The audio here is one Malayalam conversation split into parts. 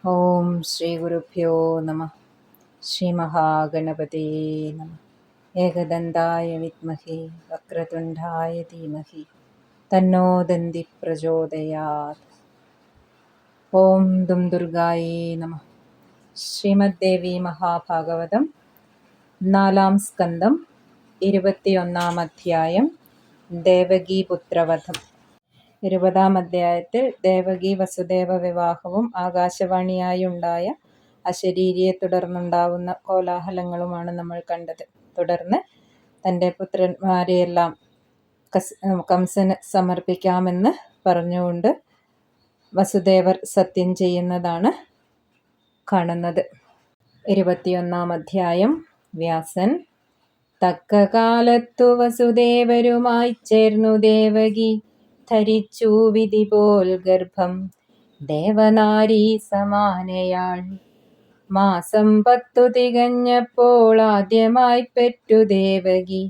ഓം ശ്രീ ഗുരുഭ്യോ നമ. ശ്രീ മഹാഗണപതേ നമ. ഏകദന്തായ വിദ്മഹേ വക്രതുണ്ഡായ ധീമഹി തന്നോ ദന്തി പ്രചോദയാത്. ഓം ദും ദുർഗായേ നമ. ശ്രീമദ്ദേവി മഹാഭാഗവതം 4-ാം സ്കന്ധം 21-ാം അധ്യായം ദേവകീപുത്രവധം. 20-ാം അധ്യായത്തിൽ ദേവകി വസുദേവ വിവാഹവും ആകാശവാണിയായുണ്ടായ അശരീരിയെ തുടർന്നുണ്ടാവുന്ന കോലാഹലങ്ങളുമാണ് നമ്മൾ കണ്ടത്. തുടർന്ന് തൻ്റെ പുത്രന്മാരെയെല്ലാം കംസന് സമർപ്പിക്കാമെന്ന് പറഞ്ഞുകൊണ്ട് വസുദേവർ സത്യം ചെയ്യുന്നതാണ് കാണുന്നത്. 21-ാം അധ്യായം. വ്യാസൻ: തക്ക കാലത്തു വസുദേവരുമായി ചേർന്നു ദേവകി ധരിച്ചു വിധി പോൽ ഗർഭം ദേവനാരീ സമാനയാൾ. മാസം 10 തികഞ്ഞപ്പോൾ ആദ്യമായി പെറ്റു ദേവകി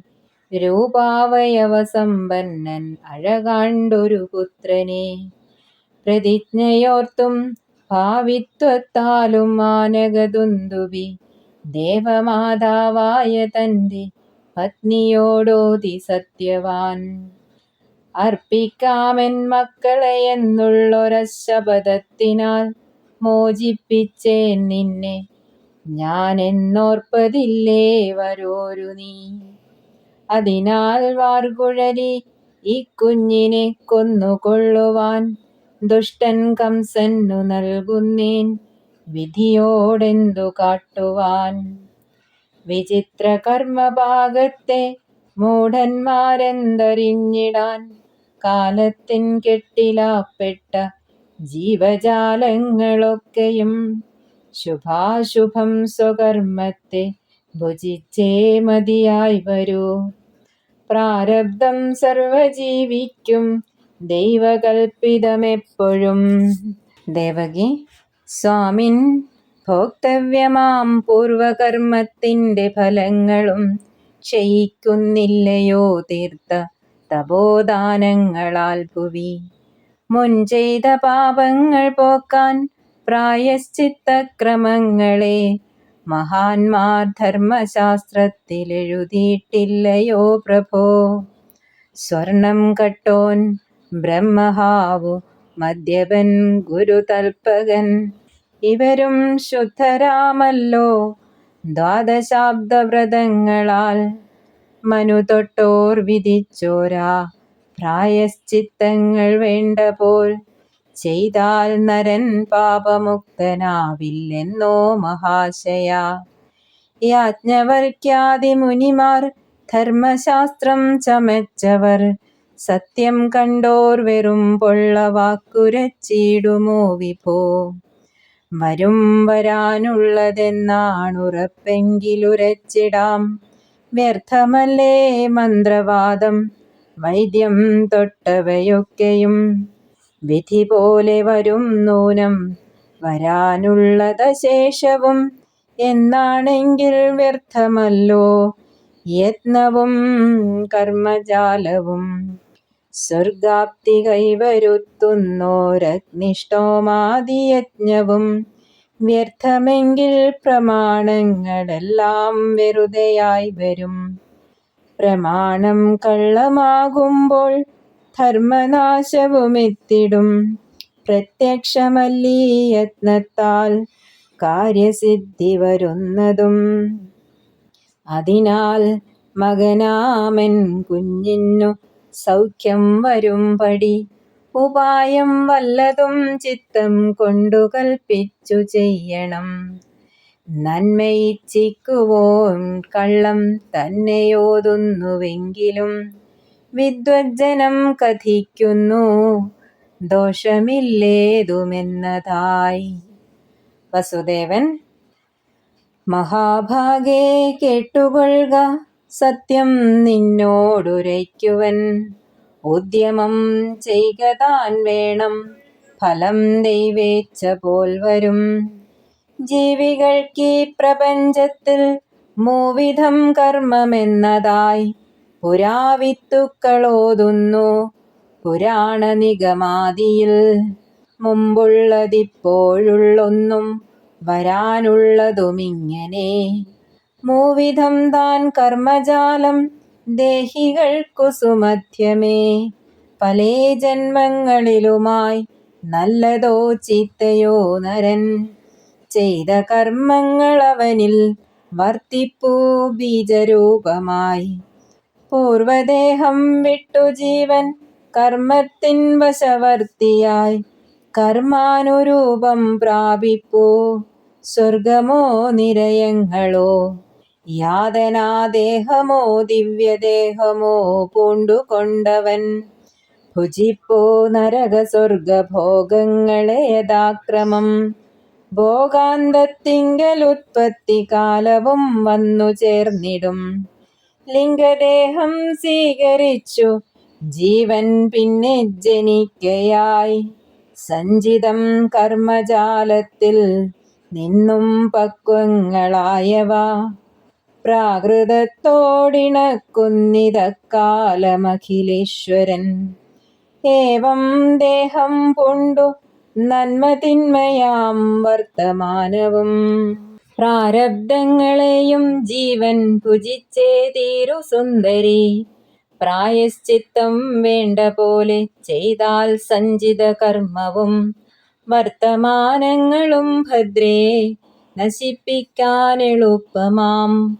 രൂപാവയവ സമ്പന്നൻ അഴകാണ്ടൊരു പുത്രനെ. പ്രതിജ്ഞയോർത്തും ഭാവിത്വത്താലും മാനകദുന്ദുഭി ദേവമാതാവായ തൻ്റെ പത്നിയോടോതി സത്യവാൻ. അർപ്പിക്കാമെൻ മക്കളെ എന്നുള്ളൊരശപഥത്തിനാൽ മോചിപ്പിച്ചേൻ നിന്നെ ഞാൻ എന്നോർപ്പതില്ലേ വരോരു നീ. അതിനാൽ വാർകുഴലി ഈ കുഞ്ഞിനെ കൊന്നുകൊള്ളുവാൻ ദുഷ്ടൻ കംസന്നു നൽകുന്നേൻ വിധിയോടെന്തു കാട്ടുവാൻ. വിചിത്ര കർമ്മഭാഗത്തെ മൂഢന്മാരെന്തറിഞ്ഞിടാൻ കാലത്തിൻ കെട്ടിലാപ്പെട്ട ജീവജാലങ്ങളൊക്കെയും ശുഭാശുഭം സ്വകർമ്മത്തെ ഭുജിച്ചേ മതിയായി വരൂ. പ്രാരബ്ധം സർവജീവിക്കും ദൈവകൽപ്പിതമെപ്പോഴും. ദേവകി: സ്വാമിൻ ഭോക്തവ്യമാം പൂർവകർമ്മത്തിൻ്റെ ഫലങ്ങളും ക്ഷയിക്കുന്നില്ലയോ തീർത്ത തപോദാനങ്ങളാൽ ഭുവി. മുൻ ചെയ്ത പാപങ്ങൾ പോക്കാൻ പ്രായശ്ചിത്തക്രമങ്ങളെ മഹാന്മാർ ധർമ്മശാസ്ത്രത്തിലെഴുതിയിട്ടില്ലയോ പ്രഭോ. സ്വർണം കട്ടോൻ ബ്രഹ്മഹാവു മദ്യപൻ ഗുരുതൽപകൻ ഇവരും ശുദ്ധരാമല്ലോ ദ്വാദശാബ്ദവ്രതങ്ങളാൽ. മനു തൊട്ടോർ വിധിച്ചോരാ പ്രായശ്ചിത്തങ്ങൾ വേണ്ട പോൽ ചെയ്താൽ നരൻ പാപമുക്തനാവില്ലെന്നോ മഹാശയ. യാജ്ഞവൽക്യാദി മുനിമാർ ധർമ്മശാസ്ത്രം ചമച്ചവർ സത്യം കണ്ടോർ വെറും പൊള്ള വാക്കുരച്ചിടുമോ വിഭോ. വരും വരാനുള്ളതെന്നാണുറപ്പെങ്കിലുരച്ചിടാം. വ്യർത്ഥമല്ലേ മന്ത്രവാദം വൈദ്യം തൊട്ടവയൊക്കെയും. വിധി പോലെ വരും നൂനം വരാനുള്ളതശേഷവും. എന്നാണെങ്കിൽ വ്യർത്ഥമല്ലോ യത്നവും കർമ്മജാലവും. സ്വർഗാപ്തി കൈവരുത്തുന്നോരഗ്നിഷ്ടോമാദിയജ്ഞവും. വ്യർത്ഥമെങ്കിൽ പ്രമാണങ്ങളെല്ലാം വെറുതെയായി വരും. പ്രമാണം കള്ളമാകുമ്പോൾ ധർമ്മനാശവുമെത്തിടും. പ്രത്യക്ഷമല്ലീ യത്നത്താൽ കാര്യസിദ്ധി വരുന്നതും. അതിനാൽ മകനാമൻ കുഞ്ഞിന്നു സൗഖ്യം വരുംപടി ഉപായം വല്ലതും ചിത്തം കൊണ്ടു കൽപ്പിച്ചു ചെയ്യണം. നന്മയിച്ചിക്കുവോൻ കള്ളം തന്നെയോതുന്നുവെങ്കിലും വിദ്വജ്ജനം കഥിക്കുന്നു ദോഷമില്ലേതുമെന്നതായി. വസുദേവൻ: മഹാഭാഗേ കേട്ടുകൊള്ളുക, സത്യം നിന്നോടുരയ്ക്കുവൻ. ഉദ്യമം ചെയ്കതാൻ വേണം, ഫലം ദൈവേച്ഛ പോൽ വരും. ജീവികൾക്കീ പ്രപഞ്ചത്തിൽ മൂവിധം കർമ്മമെന്നതായി പുരാവിത്തുക്കളോതുന്നു പുരാണ നിഗമാദിയിൽ. മുമ്പുള്ളതിപ്പോഴുള്ളൊന്നും വരാനുള്ളതുമിങ്ങനെ. മൂവിധം താൻ കർമ്മജാലം ദേഹികൾക്കു സുമധ്യമേ. പലേ ജന്മങ്ങളിലുമായി നല്ലതോ ചീത്തയോ നരൻ ചെയ്ത കർമ്മങ്ങളവനിൽ വർത്തിപ്പൂ ബീജരൂപമായി. പൂർവദേഹം വിട്ടു ജീവൻ കർമ്മത്തിൻ വശവർത്തിയായി കർമാനുരൂപം പ്രാപിപ്പൂ സ്വർഗമോ നിരയങ്ങളോ. യാതനാദേഹമോ ദിവ്യദേഹമോ പൂണ്ടുകൊണ്ടവൻ ഭുജിപ്പോ നരകസ്വർഗഭോഗങ്ങളെ യഥാക്രമം. ഭോഗാന്തത്തിങ്കലുത്പത്തി കാലവും വന്നു ചേർന്നിടും. ലിംഗദേഹം സ്വീകരിച്ചു ജീവൻ പിന്നെ ജനിക്കയായി. സഞ്ചിതം കർമ്മജാലത്തിൽ നിന്നും പക്വങ്ങളായവ പ്രാകൃതത്തോടിണക്കുന്നതക്കാലമഖിലേശ്വരൻ. ഏവം ദേഹം പൂണ്ടു നന്മതിന്മയാം വർത്തമാനവും പ്രാരബ്ധങ്ങളെയും ജീവൻ ഭുജിച്ചേ തീരു സുന്ദരി. പ്രായശ്ചിത്തം വേണ്ട പോലെ ചെയ്താൽ സഞ്ചിത കർമ്മവും വർത്തമാനങ്ങളും ഭദ്രേ നശിപ്പിക്കാനെളുപ്പമാം.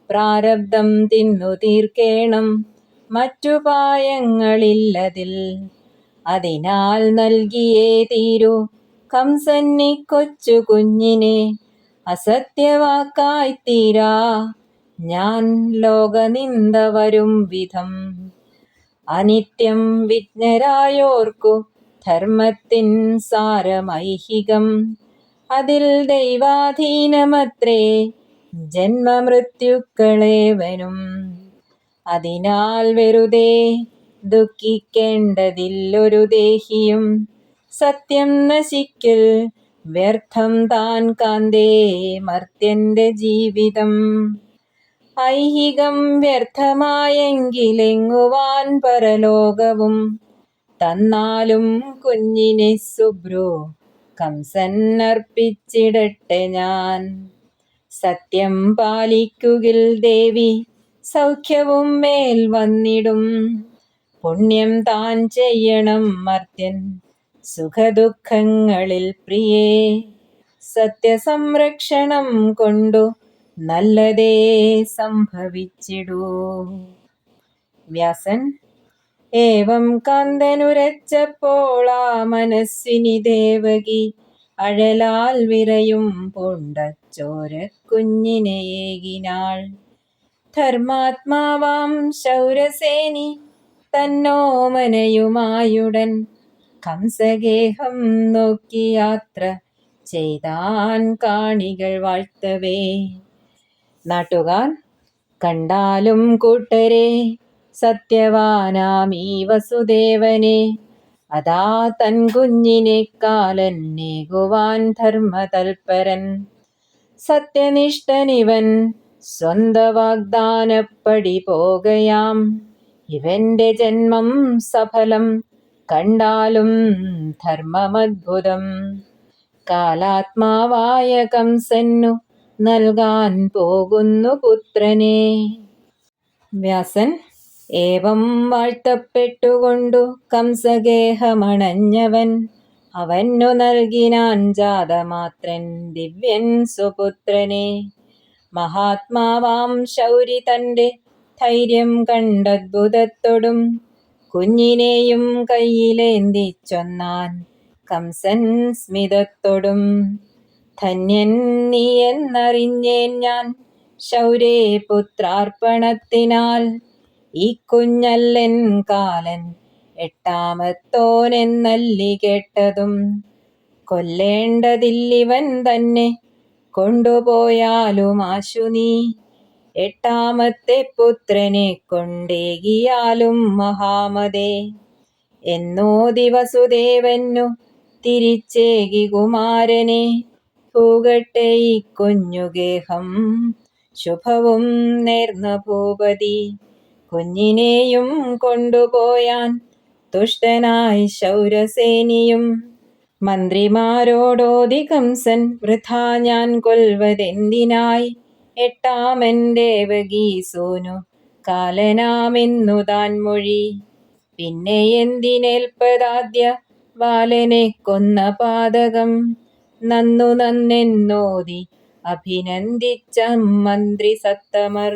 പ്രാരബ്ധം തിന്നു തീർക്കേണം, മറ്റുപായങ്ങളില്ലതിൽ. അതിനാൽ നൽകിയേ തീരൂ കംസന്നി കൊച്ചു കുഞ്ഞിനെ. അസത്യവാക്കായിത്തീരാ ഞാൻ ലോകനിന്ദ വരും വിധം. അനിത്യം വിജ്ഞരായോർക്കു ധർമ്മത്തിൻ സാരമൈഹികം. അതിൽ ദൈവാധീനമത്രേ ജന്മമൃത്യുക്കളേവനും. അതിനാൽ വെറുതെ ദുഃഖിക്കേണ്ടതില്ലൊരു ദേഹിയും. സത്യം നശിക്കൽ വ്യർത്ഥം താൻ കാന്തേ മർത്യന്റെ ജീവിതം. ഐഹികം വ്യർത്ഥമായെങ്കിലെങ്ങുവാൻ പരലോകവും. തന്നാലും കുഞ്ഞിനെ സുഭ്രോ കംസൻ അർപ്പിച്ചിടട്ടെ ഞാൻ. സത്യം പാലിക്കുകിൽ ദേവി സൗഖ്യവും മേൽ വന്നിടും. പുണ്യം താൻ ചെയ്യണം മർത്യൻ സുഖദുഃഖങ്ങളിൽ പ്രിയേ. സത്യസംരക്ഷണം കൊണ്ടു നല്ലതേ സംഭവിച്ചിടൂ. വ്യാസൻ ഏവം കാന്തനുരച്ചപ്പോൾ ആ മനസ്വിനി ദേവകി അഴലാൽ വിറയും പൂണ്ട ചോരക്കുഞ്ഞിനെയേകിനാൾ. ധർമാത്മാവാം ശൗരസേനി തന്നോമനയുമായുടൻ കംസഗേഹം നോക്കി യാത്ര ചെയ്താൻ കാണികൾ വാഴ്ത്തവേ. നാട്ടുകാർ കണ്ടാലും കൂട്ടരെ സത്യവാനാമീ വസുദേവനെ. അതാ തൻ കുഞ്ഞിനെ കാലന്നേകുവാൻ ധർമ്മതൽപരൻ. സത്യനിഷ്ഠനിവൻ സ്വന്ത വാഗ്ദാനപ്പടി പോകയാം. ഇവന്റെ ജന്മം സഫലം കണ്ടാലും ധർമ്മമദ്ഭുതം. കാലാത്മാവായ കംസന്നു നൽകാൻ പോകുന്നു പുത്രനെ. വ്യാസൻ ഏവം വാഴ്ത്തപ്പെട്ടുകൊണ്ടു കംസഗേഹമണഞ്ഞവൻ. അവന്നു നൽകിനാൻ ജാതമാത്രൻ ദിവ്യൻ സുപുത്രനെ. മഹാത്മാവാം ശൗരി തന്റെ ധൈര്യം കണ്ടദ്ഭുതത്തൊടും കുഞ്ഞിനെയും കയ്യിലേന്തിച്ചൊന്നാൻ കംസൻ സ്മിതത്തൊടും. ധന്യൻ നീ എന്നറിഞ്ഞേൻ ഞാൻ ശൗരേ പുത്രാർപ്പണത്തിനാൽ. ഈ കുഞ്ഞല്ലൻ കാലൻ എട്ടാമത്തോനെന്നല്ലി കേട്ടതും. കൊല്ലേണ്ടതില്ലിവൻ തന്നെ കൊണ്ടുപോയാലും ആശു നീ. എട്ടാമത്തെ പുത്രനെ കൊണ്ടേകിയാലും മഹാമതേ. എന്നോതി വസുദേവന്നു തിരിച്ചേകി കുമാരനെ. പൂകട്ടെ ഈ കുഞ്ഞുഗേഹം ശുഭവും നേർന്ന ഭൂപതി. കുഞ്ഞിനെയും കൊണ്ടുപോയാൻ തുഷ്ടനായി ശൗരസേനിയും. മന്ത്രിമാരോടോതി കംസൻ, വൃഥാ ഞാൻ കൊൽവതെന്തിനായി? എട്ടാമൻ ദേവകീസൂനു കാലനാമെന്നു താൻ മൊഴി. പിന്നെ എന്തിനേൽപ്പതാദ്യ ബാലനെ കൊന്ന പാതകം? നന്നു നന്നെന്നോതി അഭിനന്ദിച്ച മന്ത്രി സത്തമർ.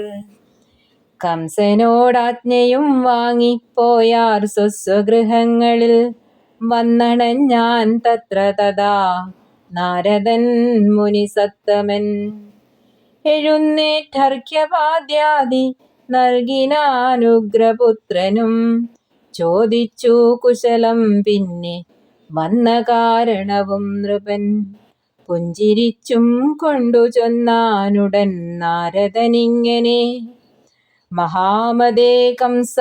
കംസനോടാജ്ഞയും വാങ്ങിപ്പോയാർ സ്വസ്വഗൃഹങ്ങളിൽ. വന്നണഞ്ഞാൻ തത്ര തഥാ നാരദൻ മുനിസത്തമൻ. എഴുന്നേറ്റർഘ്യപാദ്യാദി നൽകിനാനുഗ്രപുത്രനും. ചോദിച്ചു കുശലം പിന്നെ വന്ന കാരണവും നൃപൻ. പുഞ്ചിരിച്ചും കൊണ്ടു ചൊന്നാനുടൻ നാരദനിങ്ങനെ. മഹാമതേ കംസ,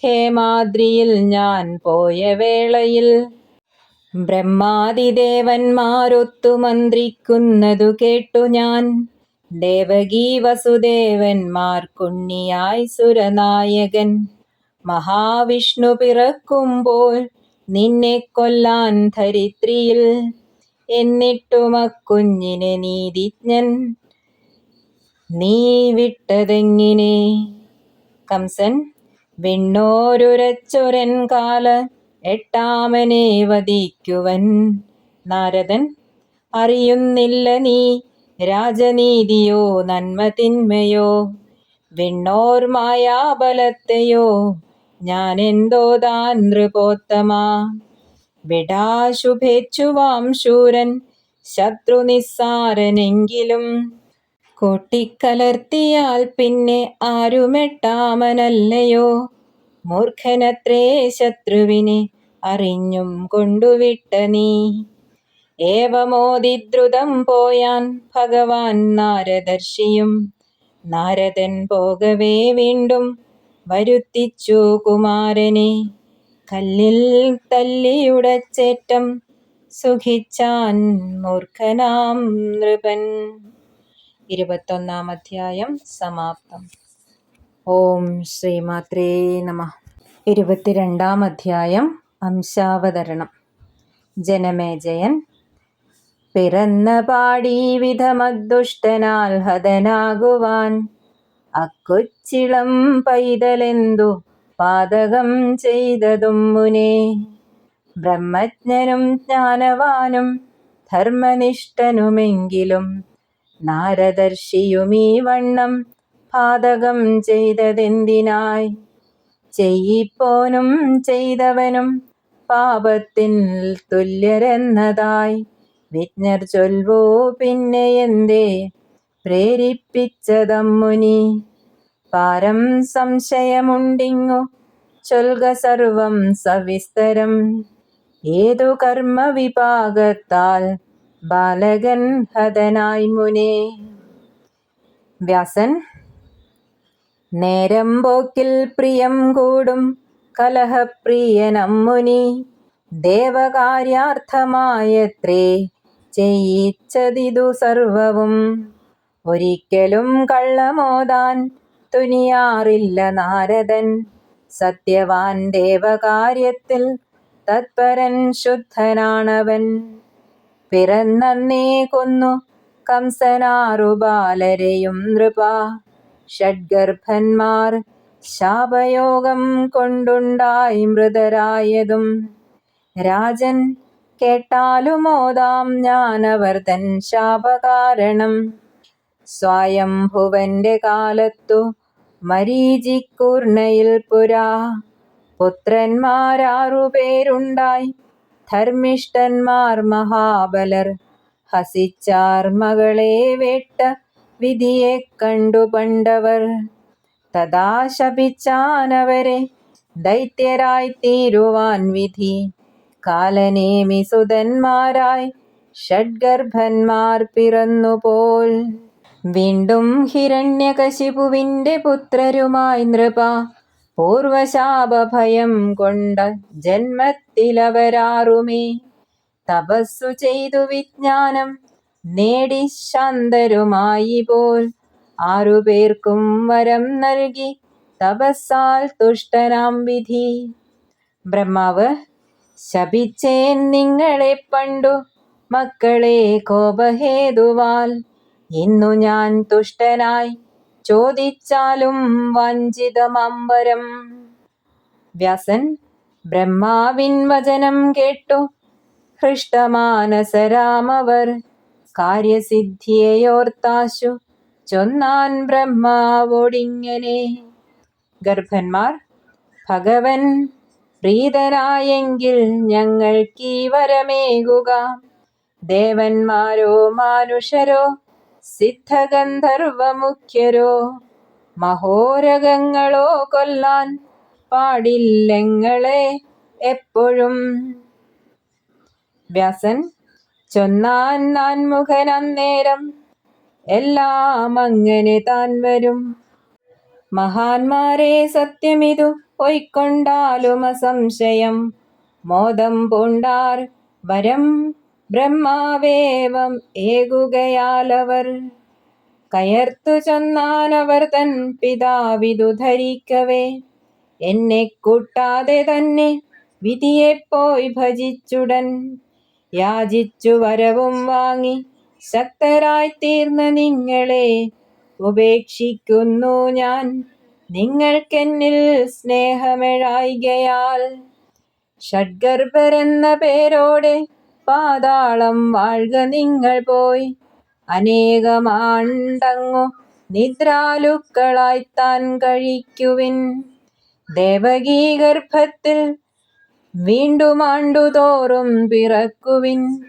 ഹേമാദ്രിയിൽ ഞാൻ പോയ വേളയിൽ ബ്രഹ്മാദിദേവന്മാരൊത്തു മന്ത്രിക്കുന്നതു കേട്ടു ഞാൻ. ദേവകീ വസുദേവന്മാർക്കുണ്ണിയായി സുരനായകൻ മഹാവിഷ്ണു പിറക്കുമ്പോൾ നിന്നെ കൊല്ലാൻ ധരിത്രിയിൽ. എന്നിട്ടുമക്കുഞ്ഞിനെ നീതിജ്ഞൻ നീ വിട്ടതെങ്ങിനെ? കംസൻ വിണ്ണോരുരച്ചൊരൻ കാല എട്ടാമനെ വധിക്കുവൻ. നാരദൻ, അറിയുന്നില്ല നീ രാജനീതിയോ നന്മ തിന്മയോ? വിണ്ണോർ മായാബലത്തെയോ ഞാനെന്തോതാൻ നൃപോത്തമാ? വിടാശുഭേച്ഛുവാം ശൂരൻ ശത്രു നിസ്സാരനെങ്കിലും. കൂട്ടിക്കലർത്തിയാൽ പിന്നെ ആരുമെട്ടാമനല്ലയോ? മൂർഖനത്രേ ശത്രുവിനെ അറിഞ്ഞും കൊണ്ടുവിട്ട നീ. ഏവമോദിദ്രുതം പോയാൻ ഭഗവാൻ നാരദർഷിയും. നാരദൻ പോകവേ വീണ്ടും വരുത്തിച്ചു കുമാരനെ. കല്ലിൽ തല്ലിയുടച്ചേറ്റം സുഖിച്ചാൻ മൂർഖനാം നൃപൻ. 21-ാം അധ്യായം സമാപ്തം. ഓം ശ്രീമാത്രേ നമഃ. 22-ാം അധ്യായം അംശാവതരണം. ജനമേജയൻ പിറന്ന പാടീ വിധമദുഷ്ടനാൽ ഹതനാകുവാൻ. അക്കൊച്ചിളം പൈതലെന്തു പാതകം ചെയ്തതും മുനേ? ബ്രഹ്മജ്ഞനും ജ്ഞാനവാനും ധർമ്മനിഷ്ഠനുമെങ്കിലും നാരദർഷിയുമീ വണ്ണം പാതകം ചെയ്തതെന്തിനായി? ചെയ്യിപ്പോനും ചെയ്തവനും പാപത്തിൻ തുല്യരെന്നതായി വിജ്ഞർ ചൊൽവോ പിന്നെ എന്തേ പ്രേരിപ്പിച്ചതമ്മുനി? പാരം സംശയമുണ്ടിങ്ങു ചൊൽക സർവം സവിസ്തരം. ഏതു കർമ്മവിപാകത്താൽ ബാലകൻ ഹതനായി മുനേ? വ്യാസൻ, നേരം പോക്കിൽ പ്രിയം കൂടും കലഹപ്രിയനമ്മുനി. ദേവകാര്യാർത്ഥമായത്രേ ചെയ്യിച്ചതിതു സർവവും. ഒരിക്കലും കള്ളമോതാൻ തുനിയാറില്ല നാരദൻ. സത്യവാൻ ദേവകാര്യത്തിൽ തത്പരൻ ശുദ്ധനാണവൻ. പിറന്നന്നേ കൊന്നു കംസനാറു ബാലരെയും നൃപ. ഷഡ്ഗർഭന്മാർ ശാപയോഗം കൊണ്ടുണ്ടായി മൃതരായതും. രാജൻ കേട്ടാലുമോദാം ഞാനവർ തൻ ശാപകാരണം. സ്വയംഭുവന്റെ കാലത്തു മരീചിക്കൂർണയിൽ പുരാ പുത്രന്മാരാറുപേരുണ്ടായി. ധർമ്മിഷ്ഠന്മാർ മഹാബലർ ഹസിച്ചാർ മകളെ വേട്ട വിധിയെ കണ്ടു പണ്ടവർ. തഥാ ശപിച്ചാനവരെ ദൈത്യരായി തീരുവാൻ വിധി. കാലനേമി സുതന്മാരായി ഷഡ്ഗർഭന്മാർ പിറന്നുപോൽ. വീണ്ടും ഹിരണ്യകശിപുവിന്റെ പുത്രരുമായി നൃപ. പൂർവശാപഭയം കൊണ്ട ജന്മത്തിലവരാറുമേ തപസ്സു ചെയ്തു വിജ്ഞാനം നേടി ശാന്തരുമായി പോൽ. ആറുപേർക്കും വരം നൽകി തപസ്സാൽ തുഷ്ടനാം വിധി. ബ്രഹ്മാവ്, ശപിച്ചേൻ നിങ്ങളെ പണ്ടു മക്കളെ കോപഹേതുവാൽ. ഇന്നു ഞാൻ തുഷ്ടനായി ചോദിച്ചാലും വഞ്ചിതമംബരം. വ്യാസൻ ബ്രഹ്മാവിൻ വചനം കേട്ടു ഹൃഷ്ടമാനസരാമവർ. കാര്യസിദ്ധിയെയോർത്താശു ചൊന്നാൻ ബ്രഹ്മാവോടിങ്ങനെ. ഗർഭന്മാർ ഭഗവൻ പ്രീതനായെങ്കിൽ ഞങ്ങൾക്കീ വരമേകുക. ദേവന്മാരോ മാനുഷരോ സിദ്ധഗന്ധർവമുഖ്യരോ മഹോരഗങ്ങളോ കൊല്ലാൻ പാടില്ലെങ്ങളെ എപ്പോഴും. വ്യാസൻ ചൊന്നാൻ നാൻമുഖനന്നേരം എല്ലാം അങ്ങനെ താൻ വരും. മഹാന്മാരെ സത്യമിതു പൊയ്ക്കൊണ്ടാലും അസംശയം. മോദം പൂണ്ടാർ വരം ബ്രഹ്മാവേവം ഏകുകയാലവർ. കയർത്തു ചൊന്നാനവർ തൻ പിതാവിതു ധരിക്കവേ. എന്നെ കൂട്ടാതെ തന്നെ വിധിയെപ്പോയി ഭജിച്ചുടൻ. യാചിച്ചു വരവും വാങ്ങി ശക്തരായി തീർന്ന നിങ്ങളെ ഉപേക്ഷിക്കുന്നു ഞാൻ നിങ്ങൾക്കെന്നിൽ സ്നേഹമെഴായികയാൽ. ഷഡ്ഗർഭരെന്ന പേരോടെ പാതാളം വാഴ്ക നിങ്ങൾ പോയി. അനേകമാണ്ടങ്ങു നിദ്രാലുക്കളായി താൻ കഴിക്കുവിൻ. ദേവകീ ഗർഭത്തിൽ വീണ്ടുമാണ്ടുതോറും പിറക്കുവിൻ.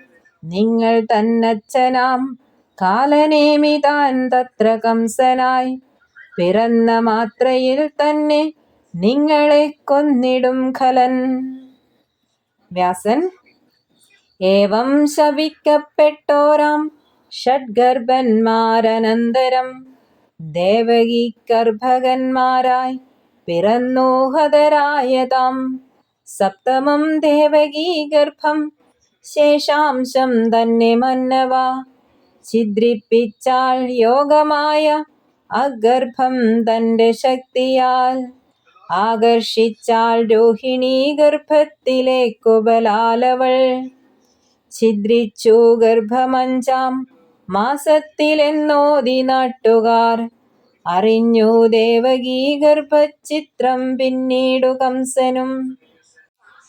നിങ്ങൾ തന്നച്ഛനാം കാലനേമി താൻ തത്ര കംസനായി. പിറന്ന മാത്രയിൽ തന്നെ നിങ്ങളെ കൊന്നിടും ഖലൻ. വ്യാസൻ ഏവം ശപിക്കപ്പെട്ടോരാം ഷഡ്ഗർഭന്മാരനന്തരം ദേവകി ഗർഭകന്മാരായി പിറന്നു ഹതരായതാം. സപ്തമം ദേവകീ ഗർഭം ശേഷാംശം തന്നെ മന്നവ. ഛിദ്രിപ്പിച്ചാൾ യോഗമായ അഗർഭം തന്റെ ശക്തിയാൽ. ആകർഷിച്ചാൾ രോഹിണീ ഗർഭത്തിലേക്കു ബലാലവൾ. ഛിദ്രിച്ചു ഗർഭമഞ്ചാം മാസത്തിലെന്നോതി നാട്ടുകാർ. അറിഞ്ഞു ദേവകീ ഗർഭചിത്രം പിന്നീടു കംസനും.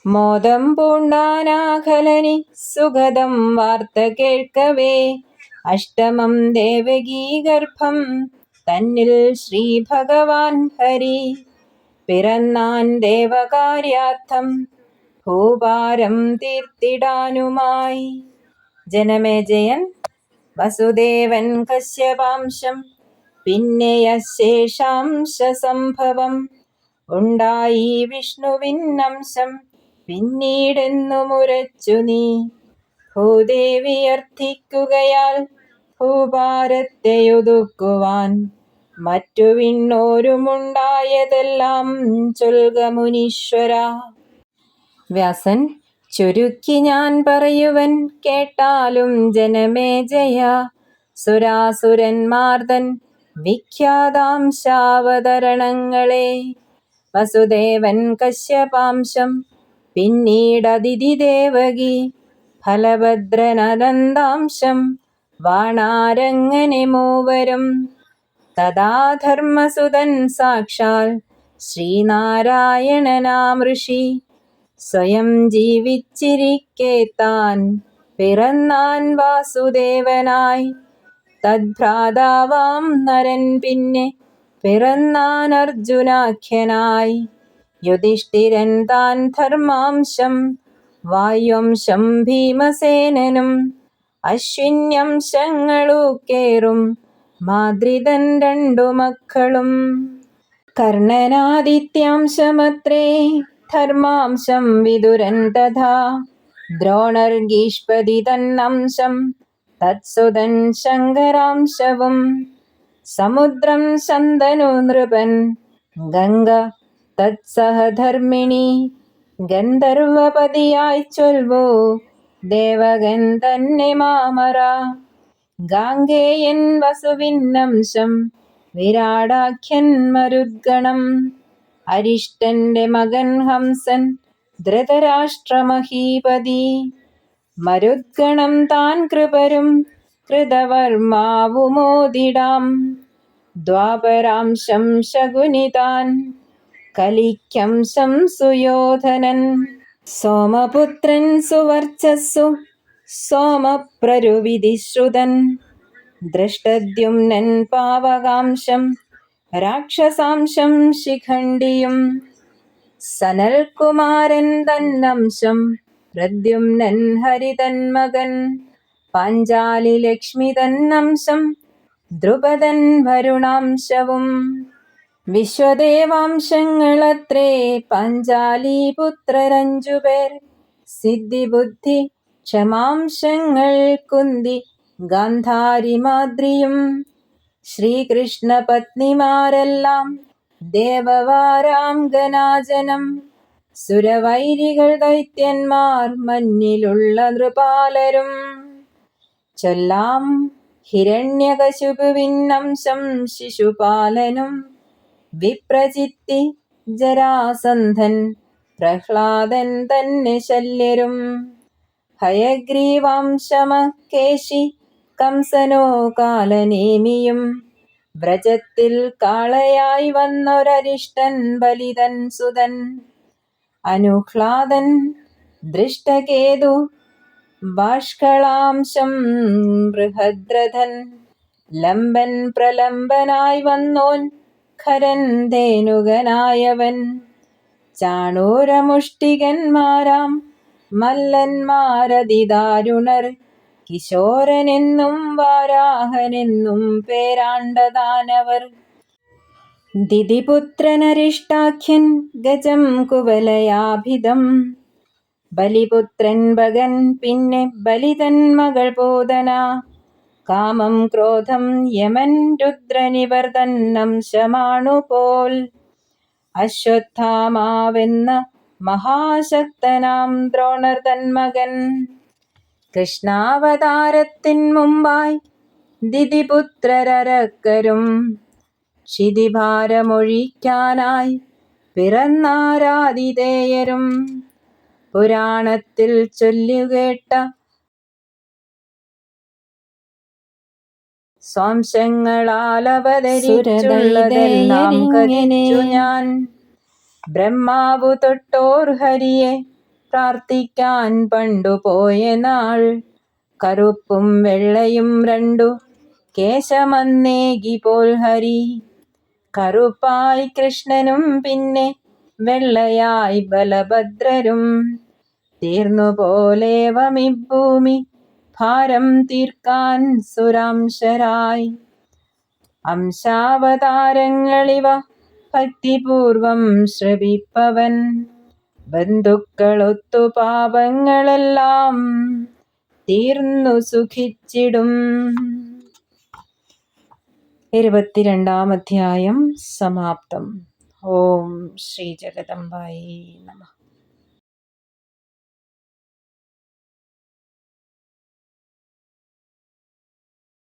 മോദം പൂണ്ടാനാഖലനി സുഗതം വാർത്ത കേൾക്കവേ. അഷ്ടമം ദേവകീ ഗർഭം തന്നിൽ ശ്രീ ഭഗവാൻ ഹരി. പിറന്നാൻ ദേവകാര്യാർത്ഥം ഭൂഭാരം തീർത്തിടാനുമായി. ജനമേജയൻ വസുദേവൻ കശ്യപാംശം പിന്നെയശേഷാംശ സംഭവം. ഉണ്ടായി വിഷ്ണുവിന്നംശം പിന്നീടെന്നുമുരച്ചു നീ. ഭൂദേവിയർത്ഥിക്കുകയാൽ ഭൂഭാരത്തെയൊതുക്കുവാൻ. മറ്റു വിണ്ണോരുമുണ്ടായതെല്ലാം ചൊൽക മുനീശ്വര. വ്യാസൻ ചുരുക്കി ഞാൻ പറയുവൻ കേട്ടാലും ജനമേജയ. സുരാസുരന്മാർതൻ വിഖ്യാതാംശാവതരണങ്ങളെ. വസുദേവൻ കശ്യപാംശം പിന്നീടദിതി ദേവകി. ഫലഭദ്രനനന്താംശം വാണാരങ്ങനെ മൂവരും. തഥാ ധർമ്മസുതൻ സാക്ഷാൽ ശ്രീനാരായണനാം ഋഷി. സ്വയം ജീവിച്ചിരിക്കെ താൻ പിറന്നാൻ വാസുദേവനായി. തദ്ഭ്രാതാവാം നരൻ പിന്നെ പിറന്നാൻ അർജുനാഖ്യനായി. യുധിഷ്ഠിരൻ താൻ ധർമാംശം വായുവംശം ഭീമസേനനും. അശ്വിന്യംശങ്ങളുക്കേറും മാദ്രിതൻ രണ്ടു മക്കളും. കർണനാദിത്യാംശമത്രേ ധർമാംശം വിദുരൻ തഥാ. ദ്രോണർഗീഷ്പതി തന്നംശം തത്സുതൻ ശങ്കരാംശവും. സമുദ്രം ശന്തനു നൃപൻ ഗംഗ തത്സഹധർമ്മിണി. ഗന്ധർവപതിയായി ചൊൽവു ദേവകൻ തന്നെ മാമറ. ഗാംഗേയൻ വസുവിന്നംശം വിരാടാഖ്യൻ മരുദ്ഗണം. അരിഷ്ടന്റെ മകൻ ഹംസൻ ധൃതരാഷ്ട്രമഹീപതി. മരുദ്ഗണം താൻ കൃപരും കൃതവർമാവുമോദിടാം. ദ്വാപരാംശം ശകുനിതാൻ കലിക്യംശം സുയോധനൻ. സോമപുത്രൻ സുവർച്ചസ്സു സോമപ്രരുവിധിശ്രുതൻ. ദൃഷ്ടദ്യുമ്നൻ പാവകാംശം രാക്ഷസാംശം ശിഖണ്ഡിയും. സനൽകുമാരൻ തന്നംശം പ്രദ്യുമ്നൻ ഹരിതന്മകൻ. പാഞ്ചാലി ലക്ഷ്മി തന്നംശം ദ്രുപദൻ വരുണാംശവും. വിശ്വദേവാംശങ്ങളത്രേ പാഞ്ചാലി പുത്രരഞ്ചുപേർ. സിദ്ധിബുദ്ധി ക്ഷമാംശങ്ങൾ കുന്തി ഗാന്ധാരി മാദ്രിയും. ശ്രീകൃഷ്ണ പത്നിമാരെല്ലാം ദേവവാരാംഗനാജനം. സുരവൈരികൾ ദൈത്യന്മാർ മഞ്ഞിലുള്ള നൃപാലരും. ചൊല്ലാം ഹിരണ്യകശിപുവിന്നംശം ശിശുപാലനും. വിപ്രചിത്തി ജരാസന്ധൻ പ്രഹ്ലാദൻ തന്നെ ശല്യരും. ഹയഗ്രീവാംശമക്കേശി കംസനോ കാലനേമിയും. വ്രജത്തിൽ കാളയായി വന്നൊരരിഷ്ടൻ ബലിതൻ സുതൻ. അനുഹ്ലാദൻ ദൃഷ്ടകേതു ബാഷ്കളാംശം ബൃഹദ്രഥൻ. ലംബൻ പ്രലംബനായി വന്നോൻ ഖരൻ ധേനുകനായവൻ. ചാണൂരമുഷ്ടികന്മാരാം മല്ലന്മാരതിദാരുണർ. കിശോരനെന്നും വാരാഹനെന്നും പേരാണ്ട ദാനവർ. ദിതിപുത്രനരിഷ്ടാഖ്യൻ ഗജം കുവലയാഭിധം. ബലിപുത്രൻ ഭഗൻ പിന്നെ ബലിതൻ മകൾ പൂതന. കാമം ക്രോധം യമൻ രുദ്രനിവർ തന്നംശമാണുപോൽ. അശ്വത്ഥാമാവെന്ന മഹാശക്തനാം ദ്രോണർ തന്മകൻ. കൃഷ്ണാവതാരത്തിൻ മുമ്പായി ദിതിപുത്രരക്കരും. ക്ഷിതിഭാരമൊഴിക്കാനായി പിറന്നാരാതിഥേയരും. പുരാണത്തിൽ ചൊല്ലുകേട്ട സ്വാംശങ്ങളാലവതരിച്ചുള്ളതെല്ലാം കഥിച്ചു ഞാൻ. ബ്രഹ്മാവു തൊട്ടോർ ഹരിയെ പ്രാർത്ഥിക്കാൻ പണ്ടുപോയ നാൾ. കറുപ്പും വെള്ളയും രണ്ടു കേശമന്നേകി പോൽ ഹരി. കറുപ്പായി കൃഷ്ണനും പിന്നെ വെള്ളയായി ബലഭദ്രരും. തീർന്നുപോലേവമിഭൂമി ഭാരം തീർക്കാൻ സുരാംശരായി. അംശാവതാരങ്ങളിവ ഭക്തിപൂർവം ശ്രവിപ്പവൻ. ബന്ധുക്കളൊത്തു പാപങ്ങളെല്ലാം തീർന്നു സുഖിച്ചിടും. 22-ാം അധ്യായം സമാപ്തം. ഓം ശ്രീ ജഗദംബായേ നമഃ.